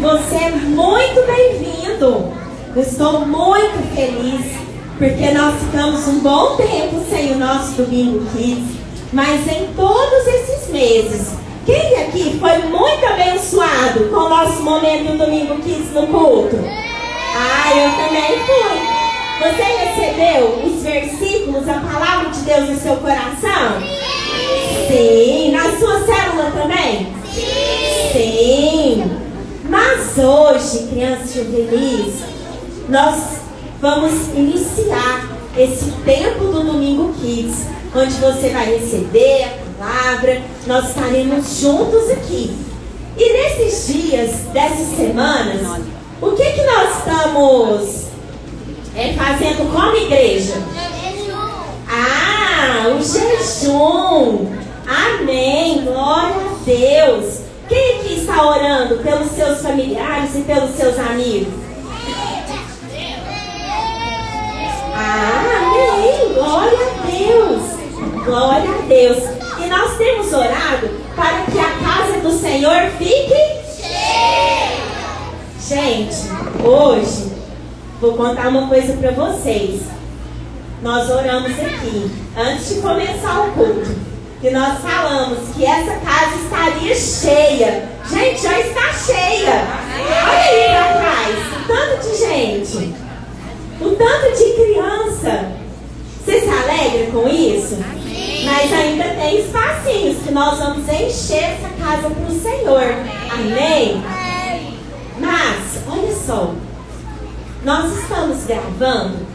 você é muito bem-vindo. Eu estou muito feliz, porque nós ficamos um bom tempo sem o nosso Domingo Kids, mas em todos esses meses, quem aqui foi muito abençoado com o nosso momento do Domingo Kids no culto? Eu também fui. Você recebeu os versículos, a palavra de Deus no seu coração? Sim. Na sua célula também? Sim. Mas hoje, crianças juvenis, nós vamos iniciar esse tempo do Domingo Kids, onde você vai receber a palavra, nós estaremos juntos aqui. E nesses dias, dessas semanas, o que nós estamos fazendo como igreja? O jejum. Amém. Glória a Deus. Quem aqui está orando pelos seus familiares e pelos seus amigos? Amém. Glória a Deus. Glória a Deus. E nós temos orado para que a casa do Senhor fique cheia. Gente, hoje vou contar uma coisa para vocês. Nós oramos aqui antes de começar o culto. E nós falamos que essa casa estaria cheia. Gente, já está cheia. Olha aí para trás, o tanto de gente, o tanto de criança. Você se alegra com isso? Mas ainda tem espacinhos que nós vamos encher essa casa para o Senhor. Amém? Mas, olha só, nós estamos gravando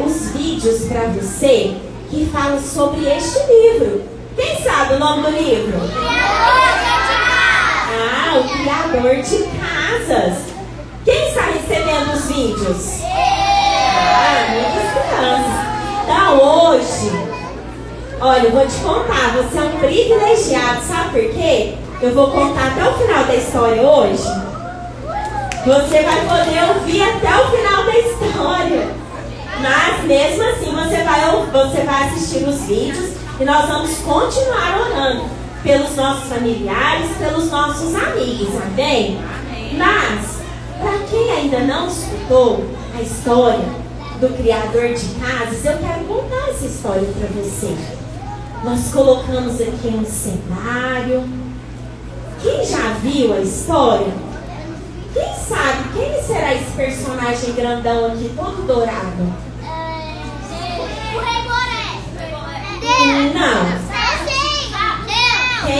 os vídeos para você que falam sobre este livro. Quem sabe o nome do livro? O Criador de Casas. Quem está recebendo os vídeos? Muitas crianças. Então hoje, olha, eu vou te contar, você é um privilegiado, sabe por quê? Eu vou contar até o final da história hoje. Você vai poder ouvir até o final da história. Mas mesmo assim você vai assistir os vídeos e nós vamos continuar orando pelos nossos familiares, pelos nossos amigos, amém? Mas, para quem ainda não escutou a história do Criador de Casas, eu quero contar essa história para você. Nós colocamos aqui um cenário. Quem já viu a história? Quem sabe quem será esse personagem grandão aqui, todo dourado? Não. Quem?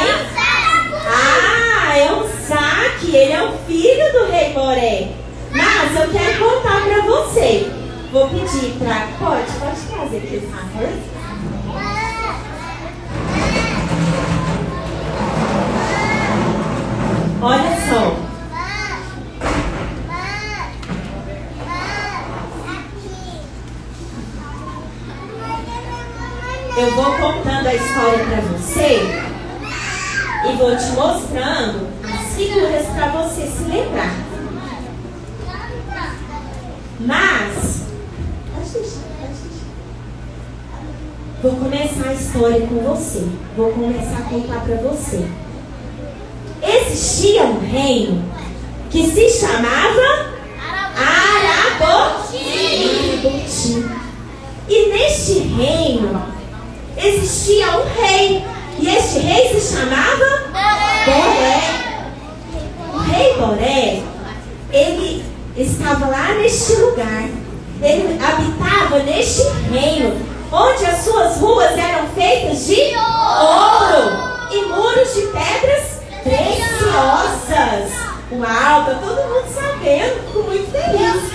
É um Saque. Ele é o filho do Rei Boré. Mas eu quero contar para você. Vou pedir para... Pode trazer aqui, por favor. Olha só. Eu vou contando a história para você e vou te mostrando as figuras para você se lembrar. Mas, vou começar a história com você. Vou começar a contar para você. Existia um reino que se chamava Arabotim. E neste reino existia um rei. E este rei se chamava Boré. O rei Boré, ele estava lá neste lugar. Ele habitava neste reino, onde as suas ruas eram feitas de ouro e muros de pedras preciosas. Uau, tá todo mundo sabendo, fico muito feliz.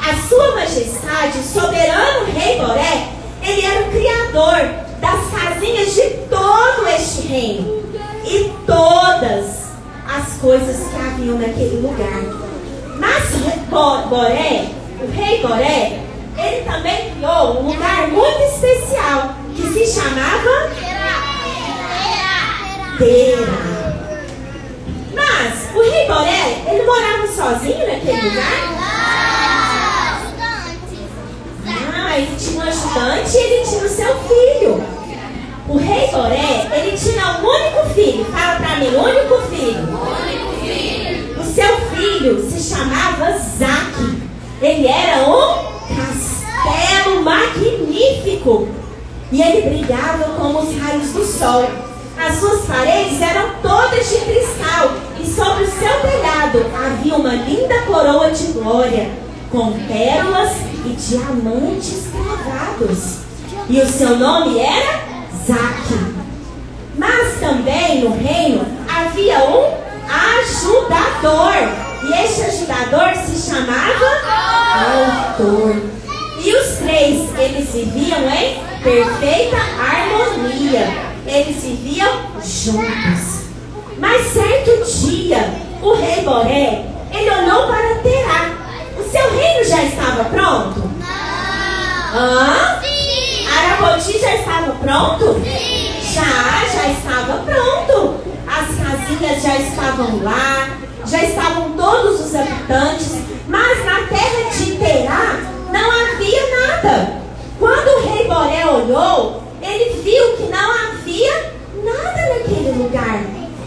A sua majestade, o soberano rei Boré, ele era o criador das casinhas de todo este reino e todas as coisas que haviam naquele lugar. Mas Boré, o rei Boré, ele também criou um lugar muito especial que se chamava Tera. Mas o rei Boré, ele morava sozinho naquele lugar? Ele tinha um ajudante e ele tinha o seu filho. O rei Boré, ele tinha um único filho. Fala pra mim, único filho. O seu filho chamava Zaque. Ele era um castelo magnífico. E ele brilhava como os raios do sol. As suas paredes eram todas de cristal. E sobre o seu telhado havia uma linda coroa de glória, com pérolas e diamantes cravados. E o seu nome era Zaque. Mas também no reino havia um ajudador. E este ajudador se chamava Autor. E os três, eles viviam em perfeita harmonia. Eles viviam juntos. Mas certo dia, o rei Boré, ele olhou para Terá. O seu reino já estava pronto? Não. Sim. Arapoti já estava pronto? Sim. Já estava pronto. As casinhas já estavam lá, já estavam todos os habitantes, mas na terra de Terá não havia nada. Quando o rei Boré olhou, ele viu que não havia nada naquele lugar.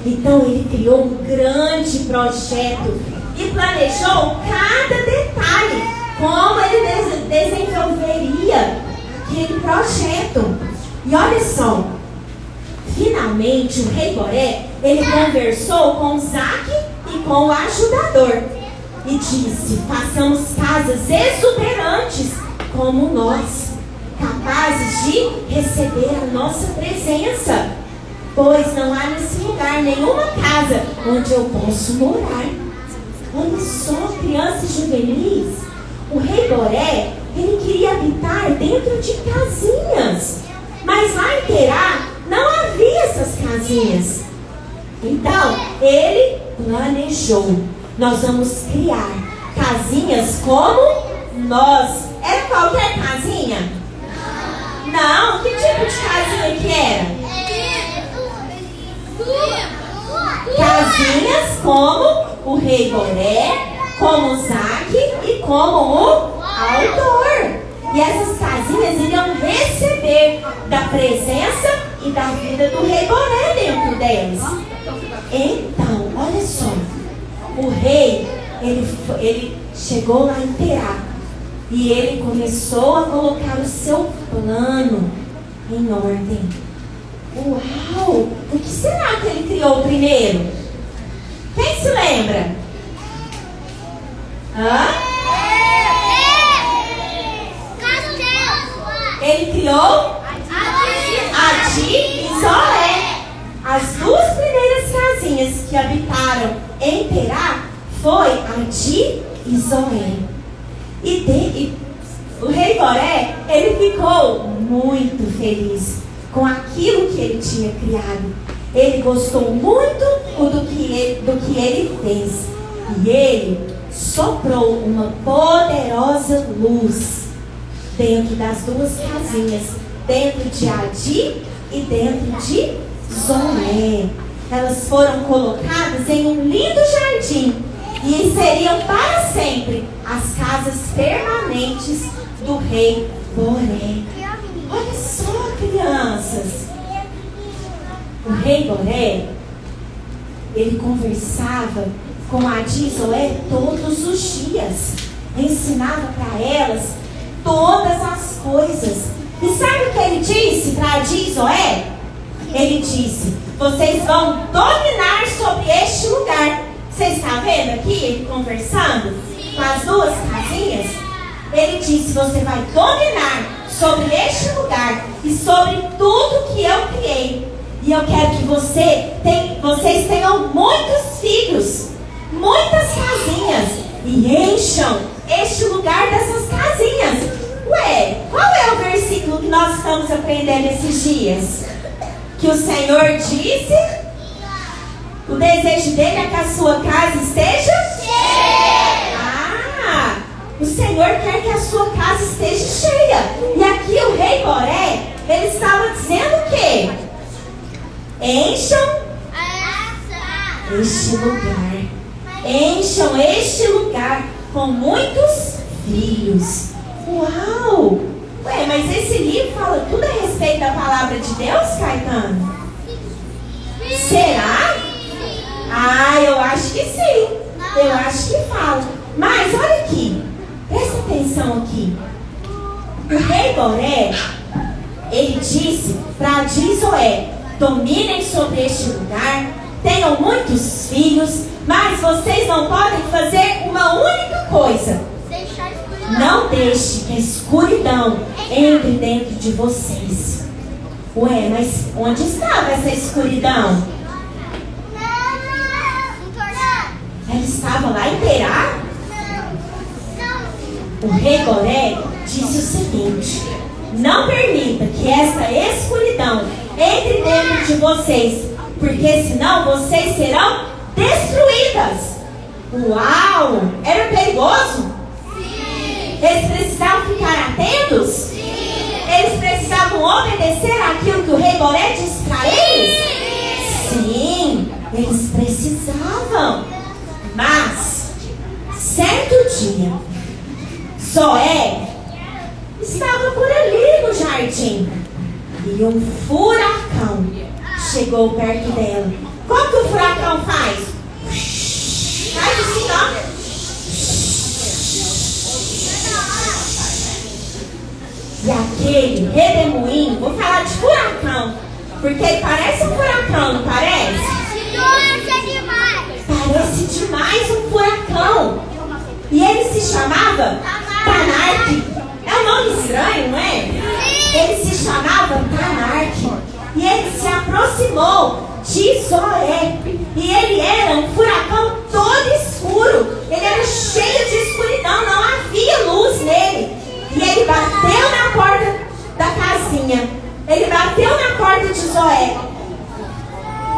Então ele criou um grande projeto e planejou cada detalhe, como ele desenvolveria aquele projeto. E olha só, finalmente o rei Boré, ele conversou com Zaque e com o ajudador e disse: façamos casas exuberantes como nós, capazes de receber a nossa presença, pois não há nesse lugar nenhuma casa onde eu possa morar. Olha só, crianças juvenis, o rei Boré, ele queria habitar dentro de casinhas, mas lá em Terá não havia essas casinhas. Então, ele planejou: nós vamos criar casinhas como nós. Era qualquer casinha? Não, que tipo de casinha que era? Casinhas como o rei Boré, como o Zaque e como o Autor. E essas casinhas iriam receber da presença e da vida do rei Boré dentro delas. Então, olha só, o rei, ele chegou lá em Terá e ele começou a colocar o seu plano em ordem. Uau! O que será que ele criou primeiro? Quem se lembra? Ele criou Adi e Zoé. As duas primeiras casinhas que habitaram em Terá foi Adi e Zoé. E o rei Boré, ele ficou muito feliz com aquilo que ele tinha criado. Ele gostou muito do que ele fez. E ele soprou uma poderosa luz dentro das duas casinhas, dentro de Adi e dentro de Zoé. Elas foram colocadas em um lindo jardim e seriam para sempre as casas permanentes do rei Boré. Olha só, crianças, o rei Boré, ele conversava com Adi e Zoé todos os dias, ensinava para elas todas as coisas. E sabe o que ele disse para Adi e Zoé? Ele disse: vocês vão dominar sobre este lugar. Você está vendo aqui ele conversando com as duas casinhas? Ele disse: você vai dominar sobre este lugar e sobre tudo que eu criei. E eu quero que vocês tenham muitos filhos, muitas casinhas, e encham este lugar dessas casinhas. Ué, qual é o versículo que nós estamos aprendendo esses dias? Que o Senhor disse, o desejo dele é que a sua casa esteja cheia. Ah, o Senhor quer que a sua casa esteja cheia. E aqui o rei Boré, ele estava dizendo o quê? Encham este lugar. Encham este lugar com muitos filhos. Uau! Ué, mas esse livro fala tudo a respeito da palavra de Deus, Caetano? Será? Ah, eu acho que sim. Eu acho que fala. Mas olha aqui, presta atenção aqui. O rei Boré, ele disse para Josué: dominem sobre este lugar, tenham muitos filhos, mas vocês não podem fazer uma única coisa: não deixe que a escuridão entre dentro de vocês. Ué, mas onde estava essa escuridão? Ela estava lá em Terá? O rei Boré disse o seguinte: não permita que essa escuridão entre dentro de vocês, porque senão vocês serão destruídas. Uau! Era perigoso? Sim. Eles precisavam ficar atentos? Sim. Eles precisavam obedecer àquilo que o rei Boré disse para eles? Sim, eles precisavam. Mas, certo dia, Zoé estava por ali no jardim e um furacão chegou perto dela. Como que o furacão faz? Faz assim, ó. E aquele redemoinho, vou falar de furacão, porque ele parece um furacão, não parece? Parece demais um furacão. E ele se chamava Tanarque. É um nome estranho, não é? Ele se chamava Tanarque. E ele se aproximou de Zoé. E ele era um furacão todo escuro. Ele era cheio de escuridão, não havia luz nele. E ele bateu na porta da casinha. Ele bateu na porta de Zoé.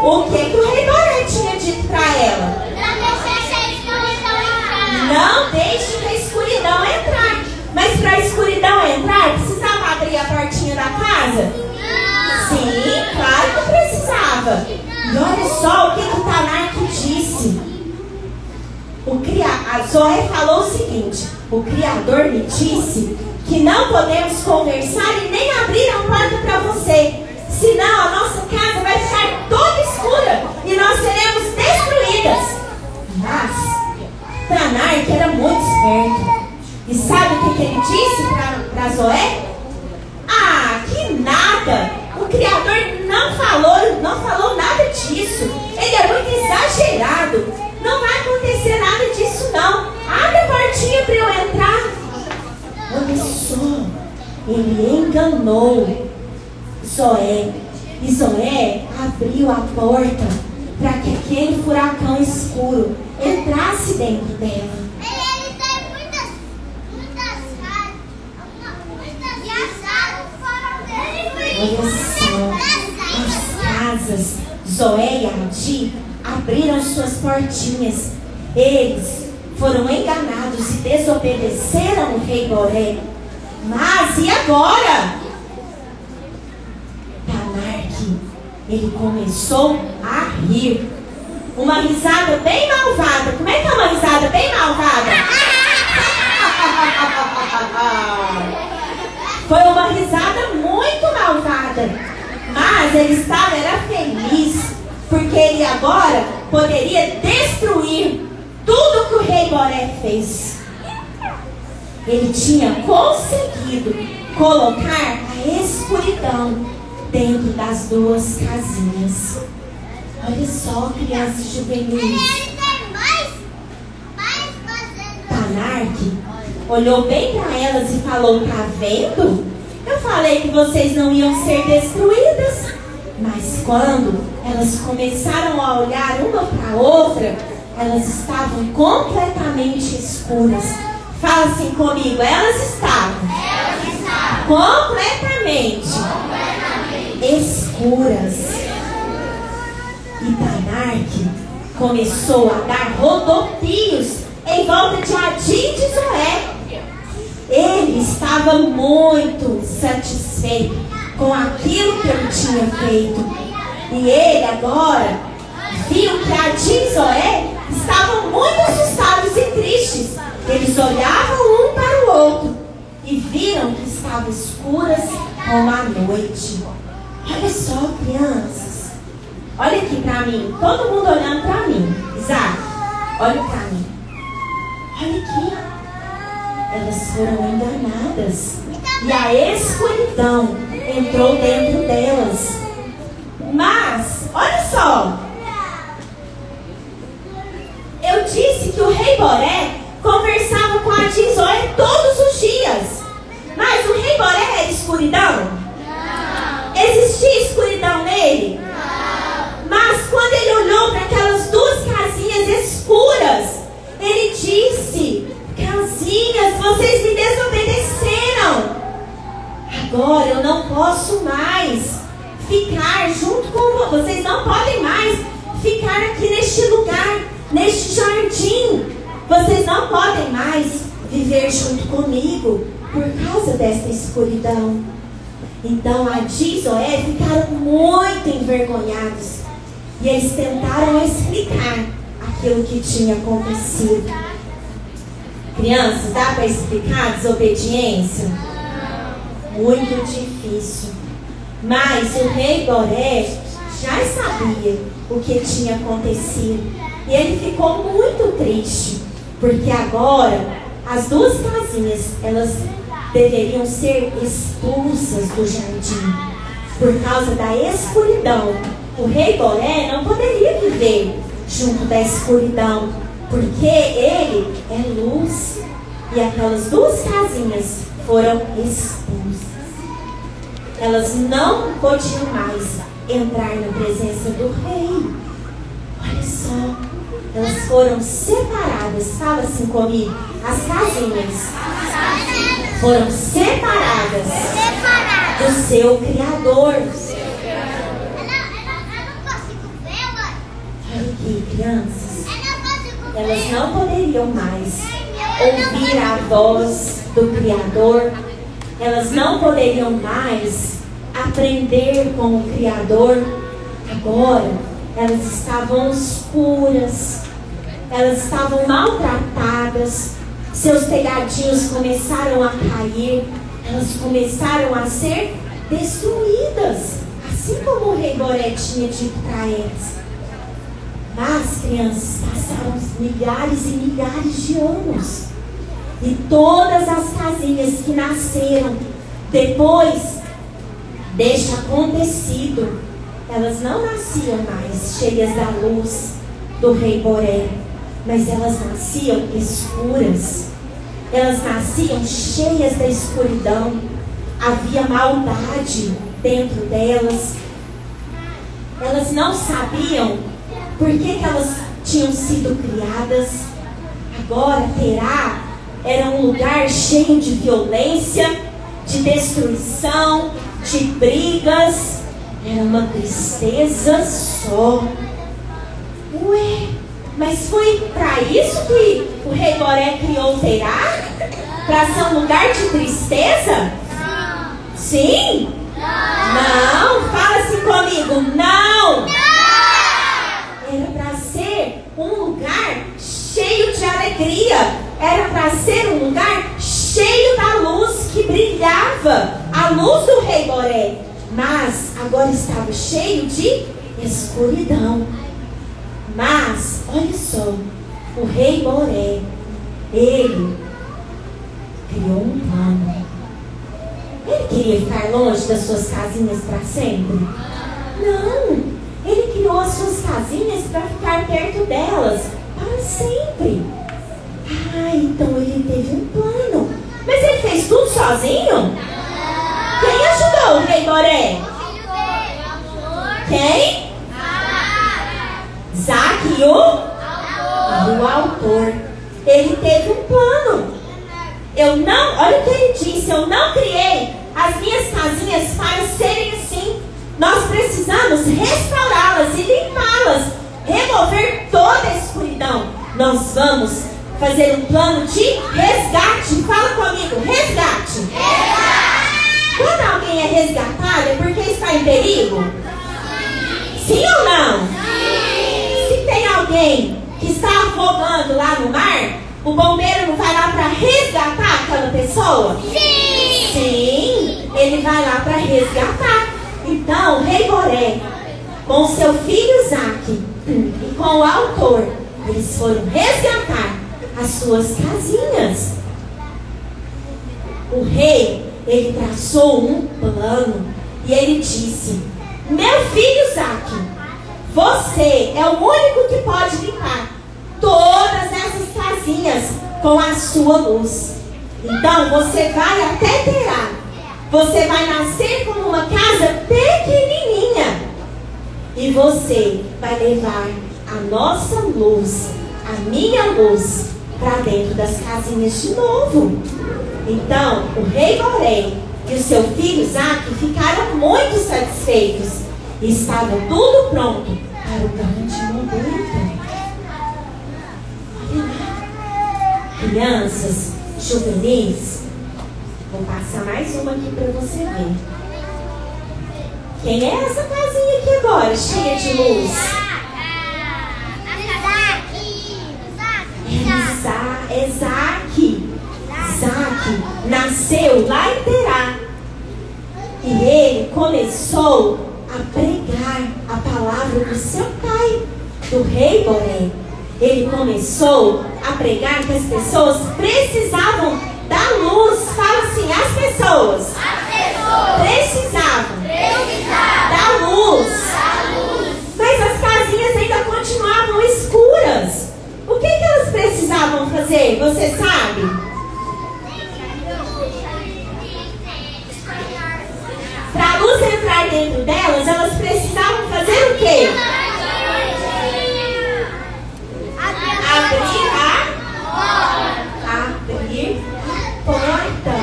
O que o rei Boré tinha dito para ela? Não deixe que a escuridão entrar. Mas para a escuridão entrar, precisava abrir a portinha da casa? Sim, claro que precisava. E olha só o que o Tanarque disse. A Zoé falou o seguinte: o Criador me disse que não podemos conversar e nem abrir a porta para você, senão a nossa casa vai ficar toda escura e nós seremos destruídas. Mas Tanarque era muito esperto. E sabe o que ele disse para Zoé? Ah, que nada! O Criador não falou nada disso. Ele é muito exagerado. Não vai acontecer nada disso não. Abre a portinha para eu entrar. Olha só, ele enganou Zoé. E Zoé abriu a porta para que aquele furacão escuro entrasse dentro dela. Ele tem muitas Olha só, as casas Zoé e Adi abriram suas portinhas. Eles foram enganados e desobedeceram o rei Boré. Mas e agora? Tanarque, ele começou a rir. Uma risada bem malvada. Como é que é uma risada bem malvada? Foi uma risada muito malvada. Mas ele era feliz, porque ele agora poderia destruir tudo que o rei Boré fez. Ele tinha conseguido colocar a escuridão dentro das duas casinhas. Olha só, crianças juvenis. Tanarque olhou bem para elas e falou: tá vendo? Eu falei que vocês não iam ser destruídas. Mas quando elas começaram a olhar uma para a outra, elas estavam completamente escuras. Fala assim comigo: elas estavam completamente escuras. E Tanarque começou a dar rodopios em volta de Adi e de Zoé. Ele estava muito satisfeito com aquilo que ele tinha feito. E ele agora viu que Adi e Zoé estavam muito assustados e tristes. Eles olhavam um para o outro e viram que estavam escuras como a noite. Olha só, crianças. Olha aqui para mim. Todo mundo olhando para mim. Isaac, olha para mim. Olha aqui, elas foram enganadas. E a escuridão entrou dentro delas. Mas, olha só. Eu disse que o rei Boré conversava com a Adizoé todos os dias. Mas o rei Boré era escuridão? Não. Existia escuridão nele? Não. Mas quando ele olhou para aquelas duas casinhas escuras, ele disse: casinhas, vocês me desobedeceram. Agora eu não posso mais ficar junto com vocês. Vocês não podem mais ficar aqui neste lugar, neste jardim. Vocês não podem mais viver junto comigo por causa desta escuridão. Então Adi e Zoé ficaram muito envergonhados. E eles tentaram explicar aquilo que tinha acontecido. Crianças, dá para explicar a desobediência? Muito difícil. Mas o rei Boré já sabia o que tinha acontecido. E ele ficou muito triste. Porque agora as duas casinhas, elas deveriam ser expulsas do jardim. Por causa da escuridão. O rei Boré não poderia viver junto da escuridão. Porque ele é luz. E aquelas duas casinhas foram expulsas. Elas não podiam mais entrar na presença do rei. Olha só. Elas foram separadas. Fala assim comigo. As casinhas foram separadas do seu Criador. Olha aqui, crianças. Elas não poderiam mais ouvir a voz do Criador. Elas não poderiam mais aprender com o Criador. Agora, elas estavam escuras. Elas estavam maltratadas. Seus telhadinhos começaram a cair. Elas começaram a ser destruídas. Assim como o rei Boré tinha dito para elas. Mas, crianças, passaram milhares e milhares de anos. E todas as casinhas que nasceram depois deste acontecido, elas não nasciam mais cheias da luz do rei Boré, mas elas nasciam escuras. Elas nasciam cheias da escuridão. Havia maldade dentro delas. Elas não sabiam por que elas tinham sido criadas. Agora Terá era um lugar cheio de violência, de destruição, de brigas. Era uma tristeza só. Ué, mas foi para isso que o rei Boré criou Terá? Para ser um lugar de tristeza? Sim? Não? Fala assim comigo. Não! Era para ser um lugar cheio de alegria. Era para ser um lugar cheio da luz que brilhava. A luz do rei Boré. Mas agora estava cheio de escuridão. Mas, olha só. O rei Boré, ele criou um plano. Ele queria ficar longe das suas casinhas para sempre? Não. Ele criou as suas casinhas para ficar perto delas para sempre. Ah, então ele teve um plano. Mas ele fez tudo sozinho? Quem ajudou o rei Boré? Quem? Zaque e o autor. Ele teve um plano. Olha o que ele disse, eu não criei as minhas casinhas para serem assim. Nós precisamos restaurá-las e limpá-las, remover toda a escuridão. Nós vamos fazer um plano de resgate. Fala comigo, resgate. Quando alguém é resgatado, é porque está em perigo? Sim ou não? Se tem alguém que está afogando lá no mar, o bombeiro não vai lá para resgatar aquela pessoa? Sim, ele vai lá para resgatar. Então, o rei Boré, com seu filho Zaque e com o autor, eles foram resgatar as suas casinhas. o rei, ele traçou um plano e ele disse: meu filho Zaque, você é o único que pode limpar todas essas casinhas com a sua luz. Então você vai até Terá. Você vai nascer como uma casa pequenininha. E você vai levar a nossa luz, a minha luz, para dentro das casinhas de novo. Então o rei Boré e o seu filho Zaque ficaram muito satisfeitos. E estava tudo pronto para o grande momento. Crianças, juvenis, vou passar mais uma aqui para você ver. Quem é essa casinha aqui agora, cheia de luz? É Zaque. Zaque nasceu lá em Terá. E ele começou a pregar a palavra do seu pai, do rei Boré. Ele começou a pregar que as pessoas precisavam da luz. Fala assim, as pessoas precisavam da luz. Mas as casinhas ainda continuavam escuras. O que elas precisavam fazer? Você sabe? Para a luz entrar dentro delas, elas precisavam fazer o quê? Abrir porta.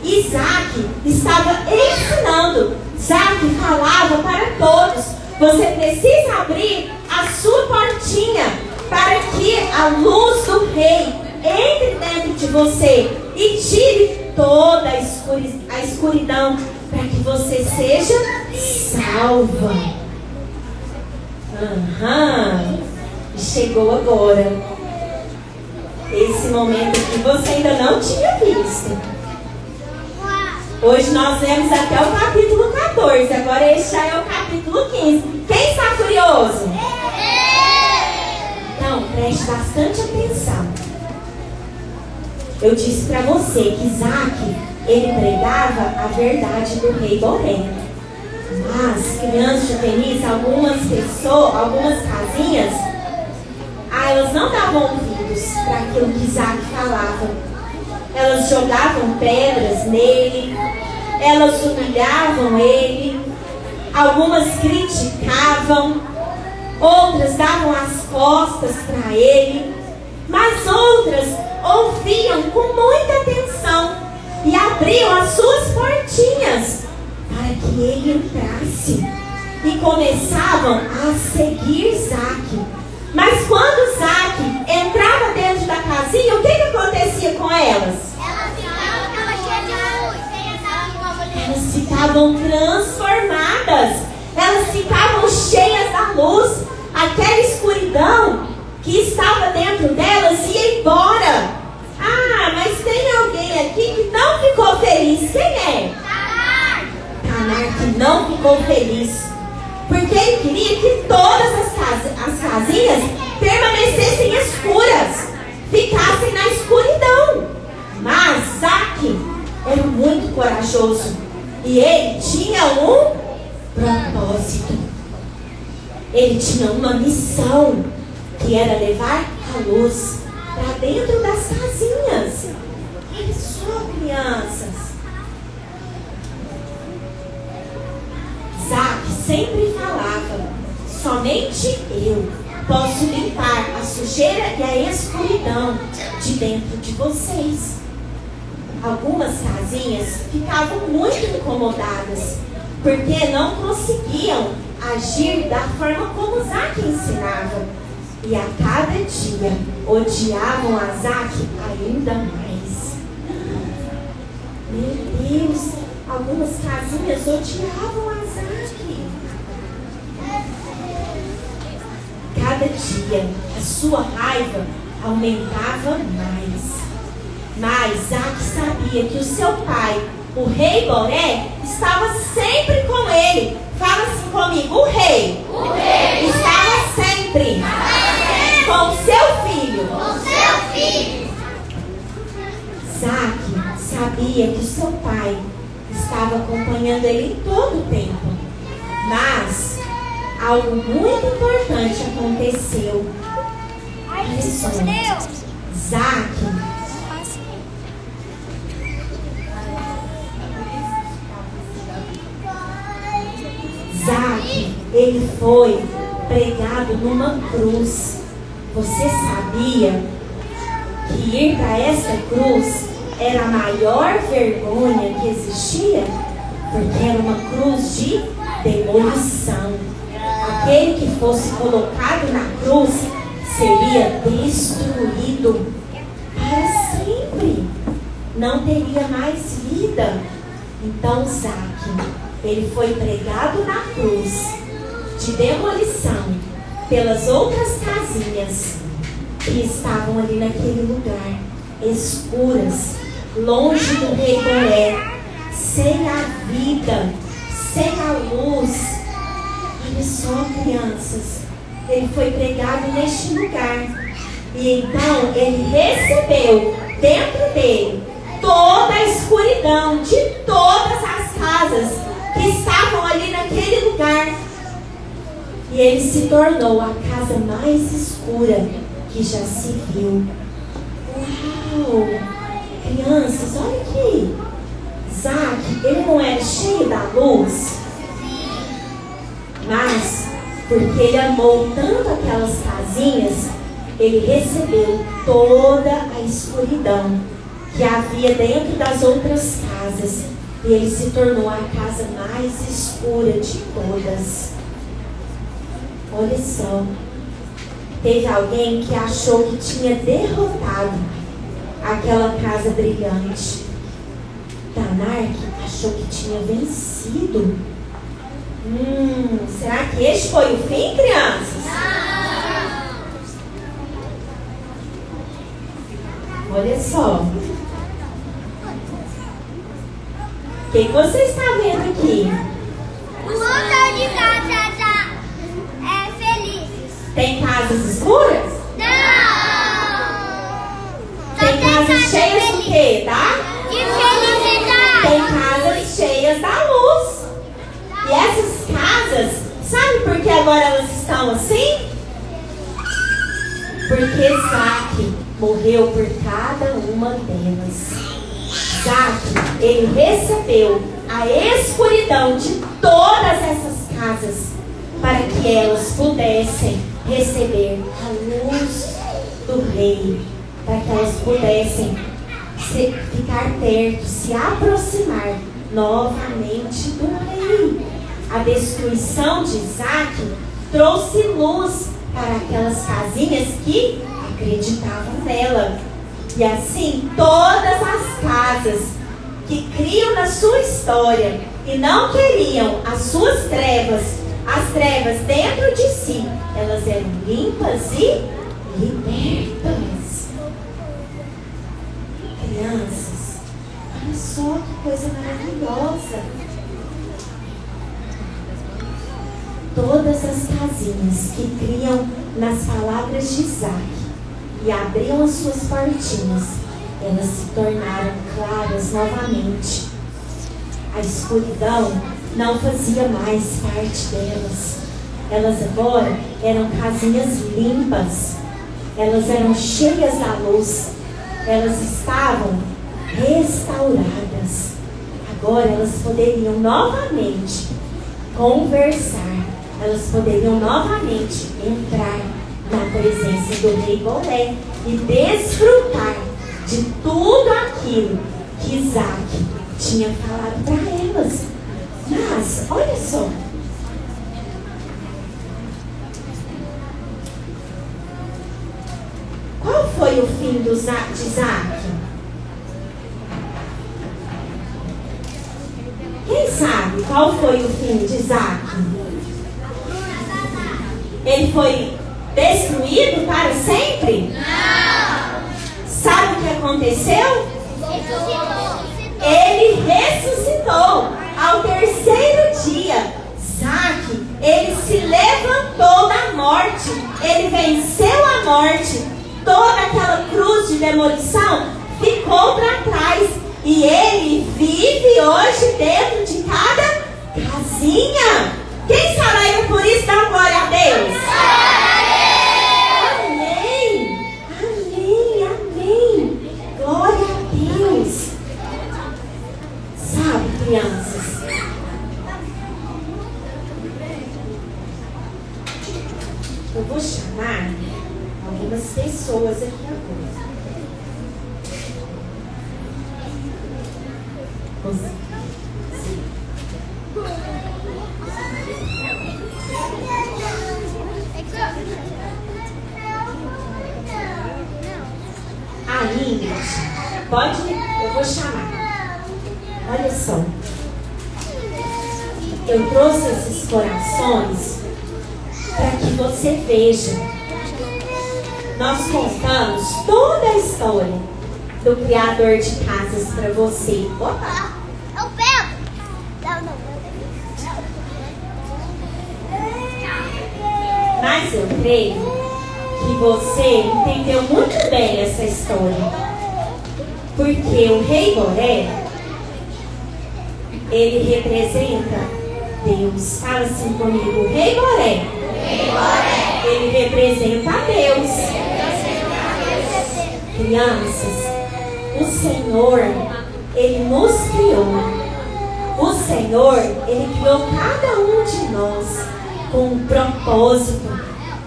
E Zaque estava ensinando. Zaque falava para todos: você precisa abrir a sua portinha para que a luz do rei entre dentro de você e tire toda a escuridão, para que você seja salva. Chegou agora esse momento que você ainda não tinha visto. Hoje nós vemos até o capítulo 14. Agora esse já é o capítulo 15. Quem está curioso? Então, preste bastante atenção. Eu disse para você que Zaque, ele pregava a verdade do rei Boré. Mas, crianças juvenis, algumas pessoas, algumas casinhas, elas não davam ouvidos para aquilo que Zaque falava. Elas jogavam pedras nele, elas humilhavam ele, algumas criticavam, outras davam as costas para ele, mas outras ouviam com muita atenção e abriam as suas portinhas para que ele entrasse e começavam a seguir Zaque. Mas quando Zaque entrava dentro da casinha, o que acontecia com elas? Elas ficavam transformadas. Elas ficavam cheias da luz. Aquela escuridão que estava dentro delas ia embora. Mas tem alguém aqui que não ficou feliz. Quem é? Tamar, que não ficou feliz. Porque ele queria que todas as casinhas permanecessem escuras, ficassem na escuridão. Mas Zaque era muito corajoso e ele tinha um propósito. Ele tinha uma missão, que era levar a luz para dentro das casinhas. Olha só, crianças. Zaque sempre falava: somente eu posso limpar a sujeira e a escuridão de dentro de vocês. Algumas casinhas ficavam muito incomodadas, porque não conseguiam agir da forma como Zaque ensinava. E a cada dia odiavam a Zaque ainda mais. Meu Deus, algumas casinhas odiavam a Zaque. Cada dia a sua raiva aumentava mais. Mas Zaque sabia que o seu pai, o rei Boré, estava sempre com ele. Fala assim comigo: o rei estava sempre com seu filho. Zaque sabia que seu pai estava acompanhando ele em todo o tempo. Mas algo muito importante aconteceu. Olha só. Zaque, ele foi pregado numa cruz. Você sabia que ir para essa cruz era a maior vergonha que existia? Porque era uma cruz de demolição. Aquele que fosse colocado na cruz seria destruído para sempre. Não teria mais vida. Então Zaque, ele foi pregado na cruz de demolição pelas outras casinhas que estavam ali naquele lugar, escuras, longe do rei Golé, sem a vida, sem a luz. Olha só, crianças, ele foi pregado neste lugar. E então ele recebeu dentro dele toda a escuridão de todas as casas que estavam ali naquele lugar. E ele se tornou a casa mais escura que já se viu. Uau! Crianças, olha aqui. Zaque, ele não era cheio da luz, mas porque ele amou tanto aquelas casinhas, ele recebeu toda a escuridão que havia dentro das outras casas. E ele se tornou a casa mais escura de todas. Olha só. Teve alguém que achou que tinha derrotado aquela casa brilhante. Tanark achou que tinha vencido. Será que este foi o fim, crianças? Olha só. O que você está vendo aqui? O montão de casas felizes. Tem casas escuras? Não! Tem casas cheias do quê, tá? De felicidade. Tem casas cheias da luz. E essas casas, sabe por que agora elas estão assim? Porque Zaque morreu por cada uma delas. Zaque, ele recebeu a escuridão de todas essas casas para que elas pudessem receber a luz do rei, para que elas pudessem ficar perto, se aproximar novamente do rei. A destruição de Zaque trouxe luz para aquelas casinhas que acreditavam nela. E assim, todas as casas que criam na sua história e não queriam as suas trevas, as trevas dentro de si, elas eram limpas e libertas. Crianças, olha só que coisa maravilhosa. Todas as casinhas que criam nas palavras de Zaque e abriam as suas portinhas, elas se tornaram claras novamente. A escuridão não fazia mais parte delas. Elas agora eram casinhas limpas. Elas eram cheias da luz. Elas estavam restauradas. Agora elas poderiam novamente conversar. Elas poderiam novamente entrar na presença do rei Golé e desfrutar de tudo aquilo que Zaque tinha falado para elas. Mas, olha só. Qual foi o fim de Zaque? Quem sabe qual foi o fim de Zaque? Ele foi destruído para sempre? Não! Sabe o que aconteceu? Ressuscitou. Ele ressuscitou ao terceiro dia. Zaque, ele se levantou da morte. Ele venceu a morte. Toda aquela cruz de demolição ficou para trás. E Ele vive hoje dentro de cada casinha. Quem se alegra por isso? Dá glória a Deus. Amém. Amém. Amém. Glória a Deus. Sabe, crianças? Eu vou chamar algumas pessoas aqui agora. A Ingrid, pode? Eu vou chamar. Olha só. Eu trouxe esses corações para que você veja. Nós contamos toda a história do Criador de casas para você. Opa! Eu pego! Não. Mas eu creio que você entendeu muito bem essa história. Porque o rei Boré, ele representa Deus. Fala assim comigo, o rei Boré. Ele representa a Deus. Crianças, o Senhor, Ele nos criou. O Senhor, Ele criou cada um de nós com um propósito.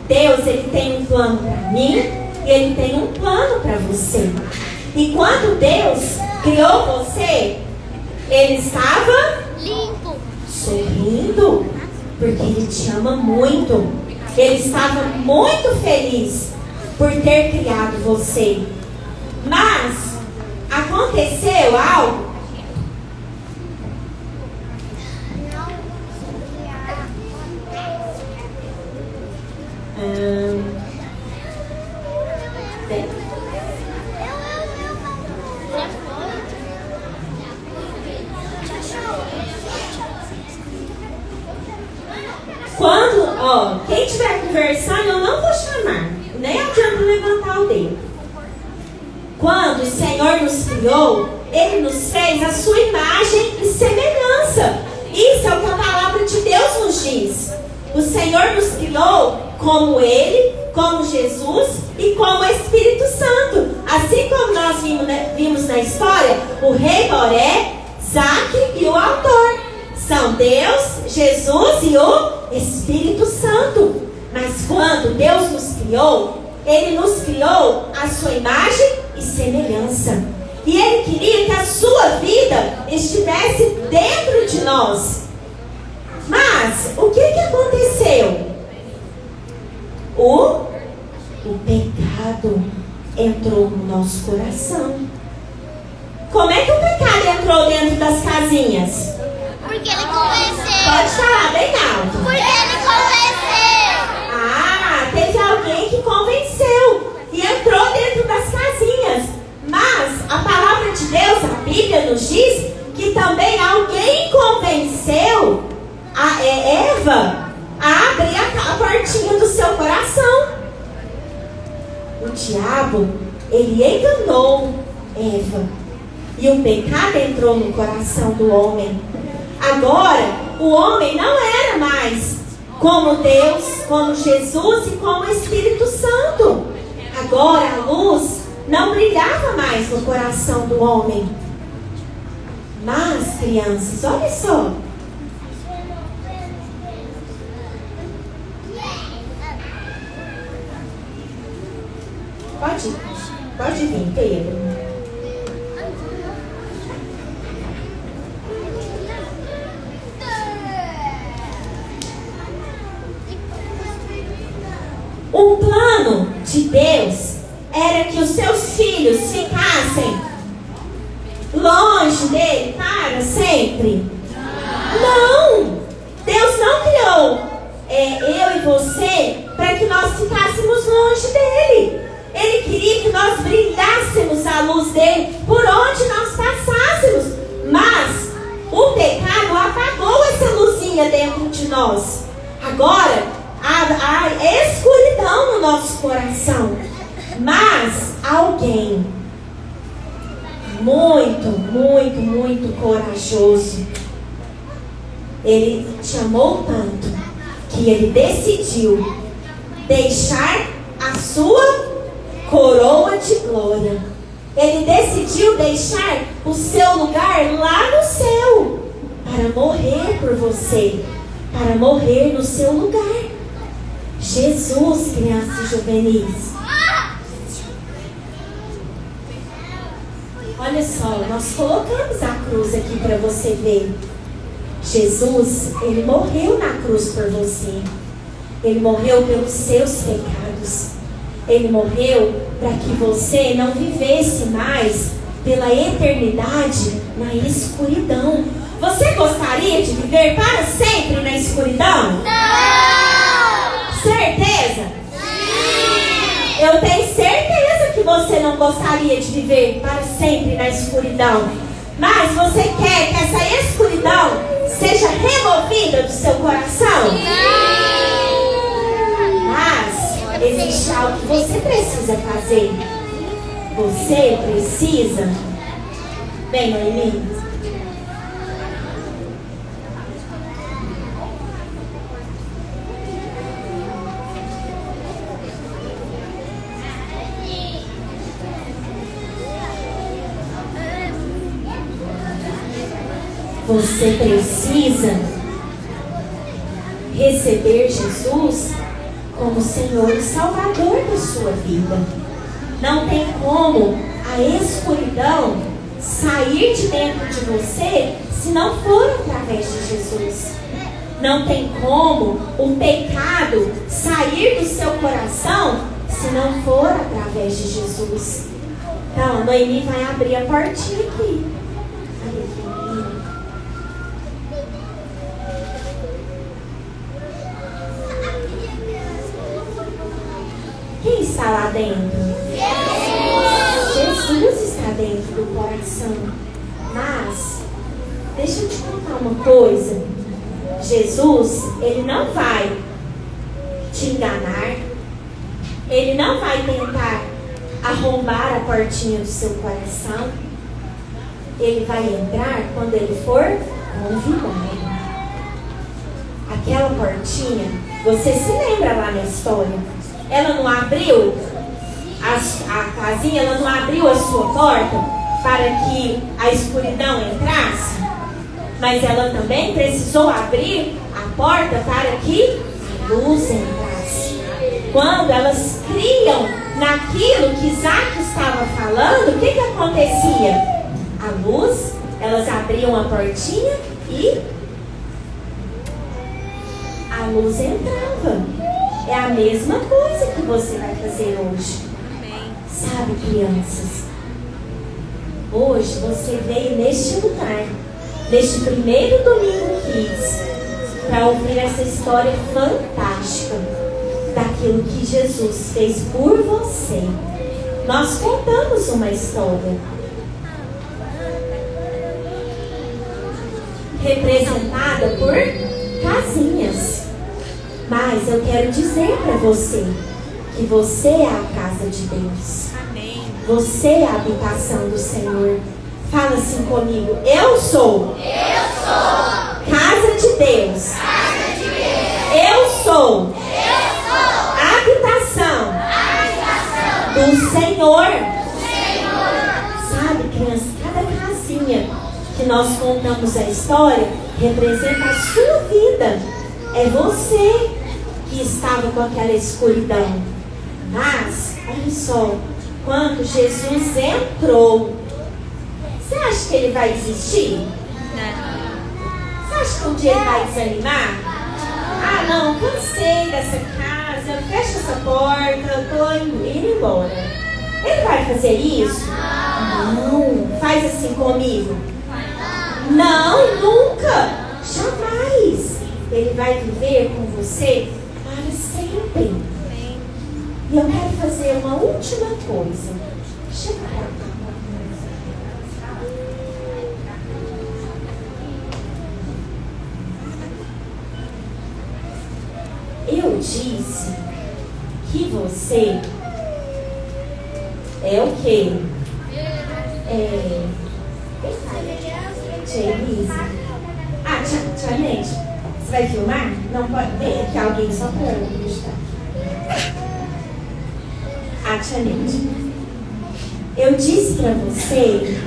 Deus, Ele tem um plano para mim e Ele tem um plano para você. E quando Deus criou você, Ele estava Limpo. sorrindo, porque Ele te ama muito. Ele estava muito feliz por ter criado você. Mas aconteceu algo. Quando, quem estiver conversando, eu não vou chamar. Nem adianta levantar o dedo. Quando o Senhor nos criou, Ele nos fez a sua imagem e semelhança. Isso é o que a palavra de Deus nos diz. O Senhor nos criou como Ele, como Jesus e como o Espírito Santo. Assim como nós vimos na história, o rei Boré, Zaque e o autor. São Deus, Jesus e o Espírito Santo. Mas quando Deus nos criou, Ele nos criou a sua imagem e semelhança. E Ele queria que a sua vida estivesse dentro de nós. Mas o que aconteceu? O pecado entrou no nosso coração. Como é que o pecado entrou dentro das casinhas? Porque Ele convenceu. Pode falar bem alto. Porque Ele convenceu. Ah, teve alguém que convenceu e entrou dentro das casinhas. Mas a palavra de Deus, a Bíblia nos diz que também alguém convenceu a Eva a abrir a portinha do seu coração. O diabo, ele enganou Eva e o pecado entrou no coração do homem. Agora, o homem não era mais como Deus, como Jesus e como o Espírito Santo. Agora a luz não brilhava mais no coração do homem. Mas, crianças, olha só. Pode vir, Pedro. O plano de Deus era que os seus filhos ficassem longe dele para sempre. Não! Deus não criou eu e você para que nós ficássemos longe dele. Ele queria que nós brilhássemos a luz dele por onde nós passássemos. Mas o pecado apagou essa luzinha dentro de nós. Agora há escuridão no nosso coração. Mas alguém muito, muito, muito corajoso. Ele te amou tanto que ele decidiu deixar a sua coroa de glória. Ele decidiu deixar o seu lugar lá no céu para morrer por você, para morrer no seu lugar. Jesus, crianças e juvenis. Olha só, nós colocamos a cruz aqui para você ver. Jesus, ele morreu na cruz por você. Ele morreu pelos seus pecados. Ele morreu para que você não vivesse mais pela eternidade na escuridão. Você gostaria de viver para sempre na escuridão? Não! Certeza? Sim! Eu tenho certeza que você não gostaria de viver para sempre na escuridão. Mas você quer que essa escuridão seja removida do seu coração? Não! Mas existe algo que você precisa fazer. Você precisa. Vem, Noemi. Você precisa receber Jesus como Senhor e Salvador da sua vida. Não tem como a escuridão sair de dentro de você se não for através de Jesus. Não tem como o pecado sair do seu coração se não for através de Jesus. Então, a Noemi vai abrir a portinha aqui. Quem está lá dentro? Jesus está dentro do coração. Mas, deixa eu te contar uma coisa. Jesus, ele não vai te enganar. Ele não vai tentar arrombar a portinha do seu coração. Ele vai entrar quando ele for convidado. Aquela portinha, você se lembra lá na história? Ela não abriu a casinha, ela não abriu a sua porta para que a escuridão entrasse, mas ela também precisou abrir a porta para que a luz entrasse. Quando elas criam naquilo que Isaac estava falando, o que acontecia? A luz, elas abriam a portinha e a luz entrava. É a mesma coisa que você vai fazer hoje. Amém. Sabe, crianças? Hoje você veio neste lugar, neste primeiro domingo Kids, para ouvir essa história fantástica daquilo que Jesus fez por você. Nós contamos uma história representada por casinhas. Mas eu quero dizer para você que você é a casa de Deus. Amém. Você é a habitação do Senhor. Fala assim comigo. Eu sou casa de Deus. Casa de Deus. Eu sou habitação do Senhor. Sabe, criança, cada casinha que nós contamos a história representa a sua vida. É você que estava com aquela escuridão. Mas, olha só, quando Jesus entrou, você acha que ele vai desistir? Não. Você acha que um dia ele vai desanimar? Ah, não, cansei dessa casa, fecha essa porta, estou indo embora. Ele vai fazer isso? Não. Faz assim comigo. Não, nunca. Jamais. Ele vai viver com você para sempre. E eu quero fazer uma última coisa. Chega pra cá. Eu disse que você é o quê? Tia Elisa. Ah, tia Neide, você vai filmar? Não pode. Vem aqui alguém só para eu acreditar. Ah, tia Neide, eu disse para você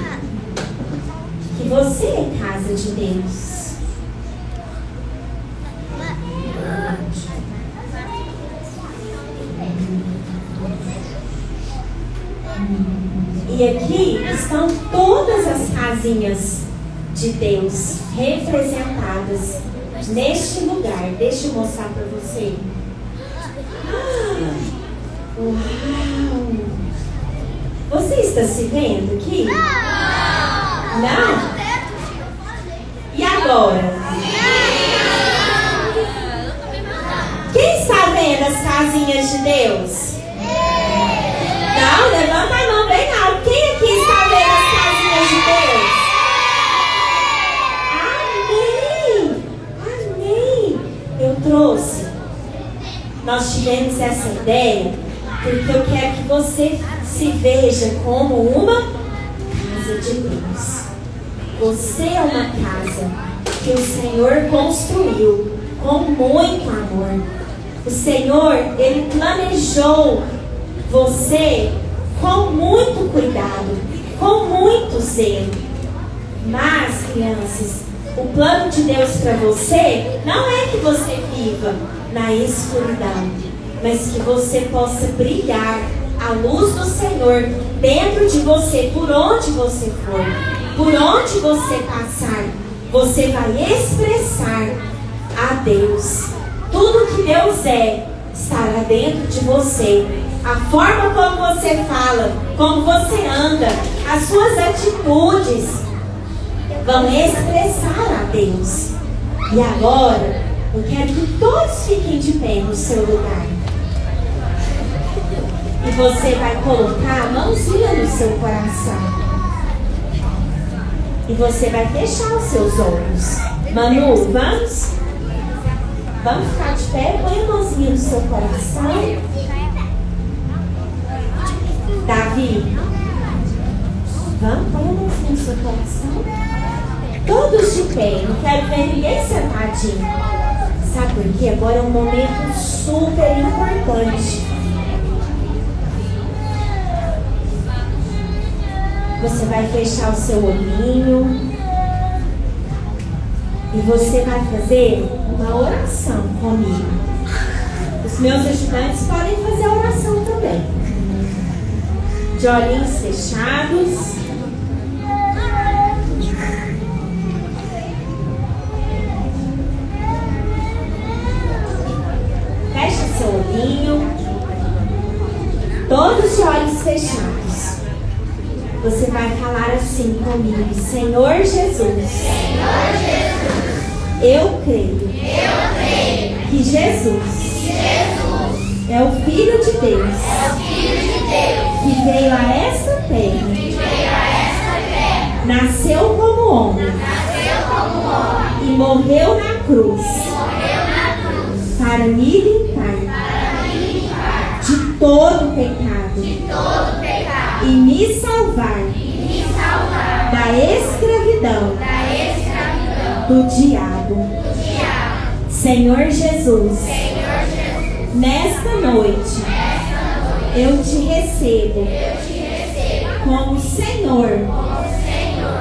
que você é casa de Deus. E aqui estão todas as casinhas de Deus representadas neste lugar. Deixa eu mostrar para você. Uau! Você está se vendo aqui? Não? E agora? Quem está vendo as casinhas de Deus? Não, levanta a mão bem alto. Quem aqui está vendo as casinhas de Deus? Amém! Amém! Eu trouxe. Nós tivemos essa ideia porque eu quero que você se veja como uma casa de Deus. Você é uma casa que o Senhor construiu com muito amor. O Senhor, Ele planejou você com muito cuidado, com muito zelo. Mas, crianças, o plano de Deus para você não é que você viva na escuridão, mas que você possa brilhar a luz do Senhor dentro de você, por onde você for, por onde você passar. Você vai expressar a Deus. Tudo que Deus é estará dentro de você. A forma como você fala, como você anda, as suas atitudes vão expressar a Deus. E agora, eu quero que todos fiquem de pé no seu lugar. E você vai colocar a mãozinha no seu coração. E você vai fechar os seus olhos. Manu, vamos? Vamos ficar de pé, põe a mãozinha no seu coração. Davi, vamos, põe a mãozinha no seu coração. Todos de pé, não quero ver ninguém sentadinho. Sabe por quê? Agora é um momento super importante. Você vai fechar o seu olhinho. E você vai fazer uma oração comigo. Os meus estudantes podem fazer a oração também. De olhinhos fechados. Fecha seu olhinho. Todos de olhos fechados. Você vai falar assim comigo: Senhor Jesus, eu creio que Jesus é o Filho de Deus, que veio a esta terra, nasceu como homem e morreu na cruz para me limpar de todo pecado e me salvar da escravidão do diabo. Senhor Jesus, nesta noite eu te recebo como Senhor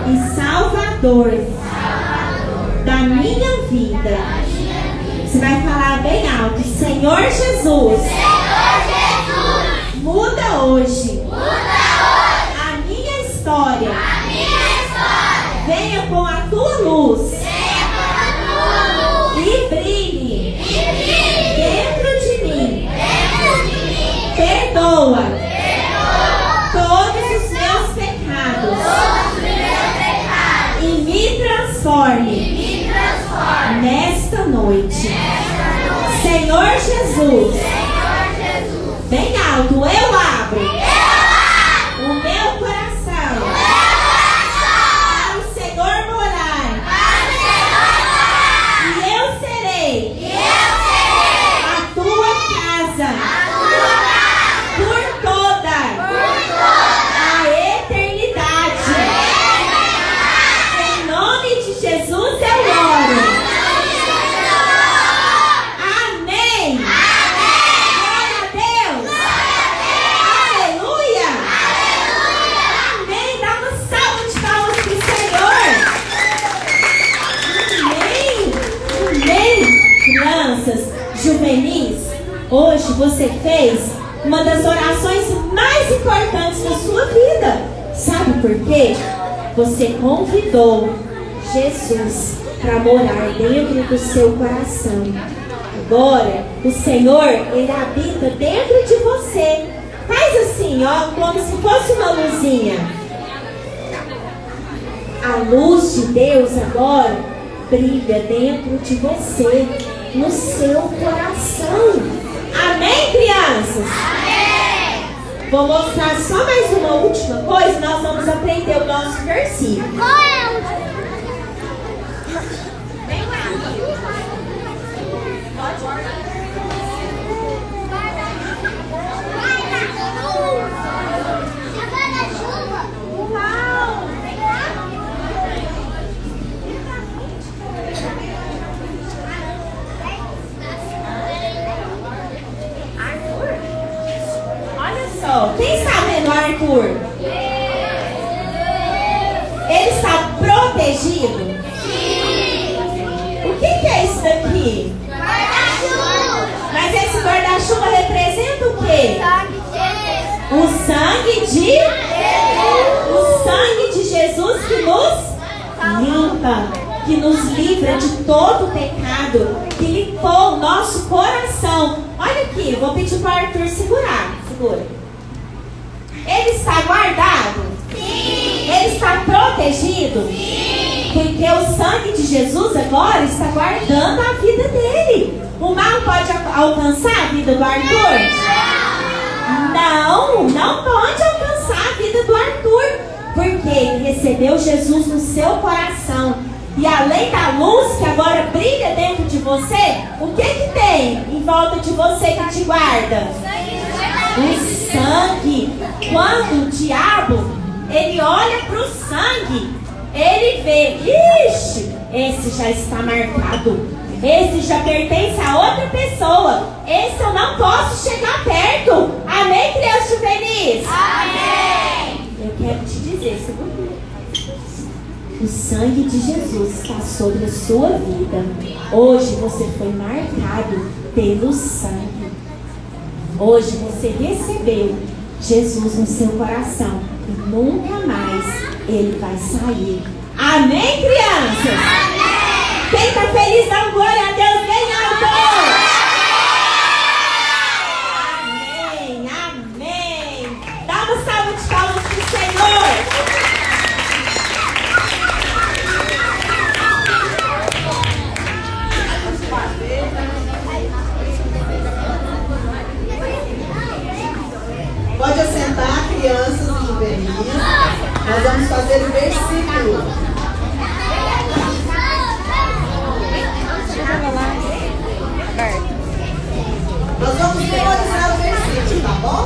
e Salvador da minha vida. Você vai falar bem alto: Senhor Jesus, muda hoje a minha história. Venha com a tua luz e brilhe dentro de mim. Perdoa todos os meus pecados e me transforme nesta noite. Senhor Jesus, bem alto, eu abro o meu coração para o Senhor morar. E eu serei a tua casa por toda a eternidade. hoje você fez uma das orações mais importantes da sua vida. Sabe por quê? Você convidou Jesus para morar dentro do seu coração. Agora, o Senhor, Ele habita dentro de você. Faz assim, ó, como se fosse uma luzinha. A luz de Deus agora brilha dentro de você, no seu coração. Amém, crianças? Amém. Vou mostrar só mais uma última coisa. Nós vamos aprender o nosso versículo. Qual é o... Quem está vendo Arthur? Ele está protegido? Sim. O que é isso daqui? Guarda-chuva. Mas esse guarda-chuva representa o quê? Sangue O sangue de Jesus. O sangue de Jesus que nos limpa, que nos livra de todo pecado, que limpou o nosso coração. Olha aqui, vou pedir para o Arthur segurar. Segura. Ele está guardado? Sim. Ele está protegido? Sim. Porque o sangue de Jesus agora está guardando a vida dele. O mal pode alcançar a vida do Arthur? Não pode alcançar a vida do Arthur. Porque ele recebeu Jesus no seu coração. E além da luz que agora brilha dentro de você, o que tem em volta de você que te guarda? O sangue. Quando o diabo, ele olha para o sangue, ele vê, ixi, esse já está marcado, esse já pertence a outra pessoa, esse eu não posso chegar perto. Amém, criança feliz? Amém. Eu quero te dizer, segundo, o sangue de Jesus está sobre a sua vida. Hoje você foi marcado pelo sangue. Hoje você recebeu Jesus no seu coração e nunca mais ele vai sair. Amém, crianças? Amém. Quem está feliz, dá glória a Deus bem alto. Amém, amém. Dá uma salva de palmas para o Senhor. Pode assentar, crianças e juvenis. Nós vamos fazer o versículo. Nós vamos memorizar o versículo, tá bom?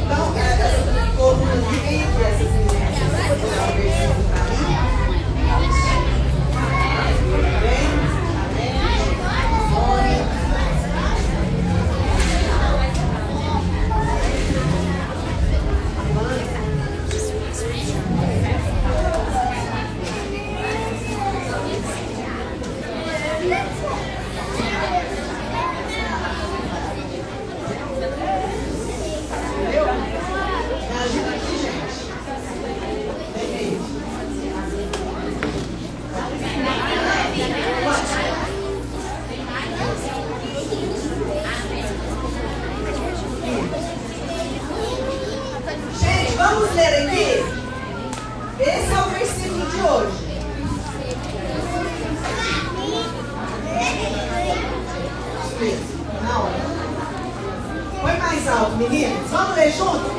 Então, essa coluna aqui, vem aqui, essas meninas. Vou dar o versículo pra mim. Ajuda aqui, gente. Vem aí. Gente, vamos ler aqui. Esse é o versículo de hoje. Isso, na hora. Põe mais alto, meninas. Vamos ler juntos?